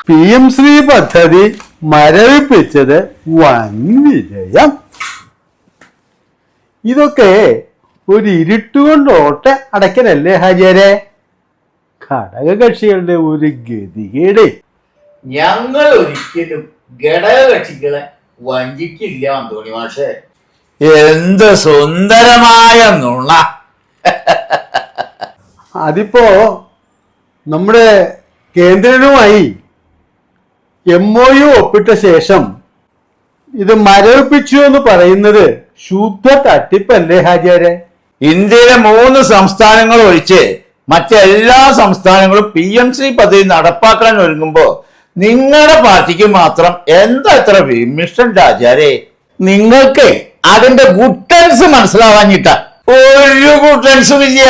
PM-ശ്രീ പദ്ധതി മരവിപ്പിച്ചത് വൻ വിജയം. ഇതൊക്കെ ഒരു ഇരുട്ടുകൊണ്ട് ഓട്ട അടയ്ക്കലല്ലേ ഹാജിയാരെ? ഘടകകക്ഷികളുടെ ഒരു ഗതികേട്. ഞങ്ങൾ ഒരിക്കലും ഘടകകക്ഷികളെ വഞ്ചിക്കില്ല അന്തോണി മാഷേ. എന്ത് സുന്ദരമായ നുണ. അതിപ്പോ നമ്മുടെ കേന്ദ്രനുമായി MOU ഒപ്പിട്ട ശേഷം ഇത് മരവിപ്പിച്ചു എന്ന് പറയുന്നത് ശുദ്ധ തട്ടിപ്പല്ലേ ഹാജിയാരെ? ഇന്ത്യയിലെ 3 സംസ്ഥാനങ്ങൾ ഒഴിച്ച് മറ്റെല്ലാ സംസ്ഥാനങ്ങളും PM-ശ്രീ പദ്ധതി നടപ്പാക്കാൻ ഒരുങ്ങുമ്പോ നിങ്ങളുടെ പാർട്ടിക്ക് മാത്രം എന്താ ഇത്ര വിമിഷ്ടം രാജാരെ? നിങ്ങൾക്ക് അതിന്റെ ഗുട്ടൻസ് മനസ്സിലാവാഞ്ഞിട്ട. ഒരു ഗുട്ടൻസും ഇല്ല.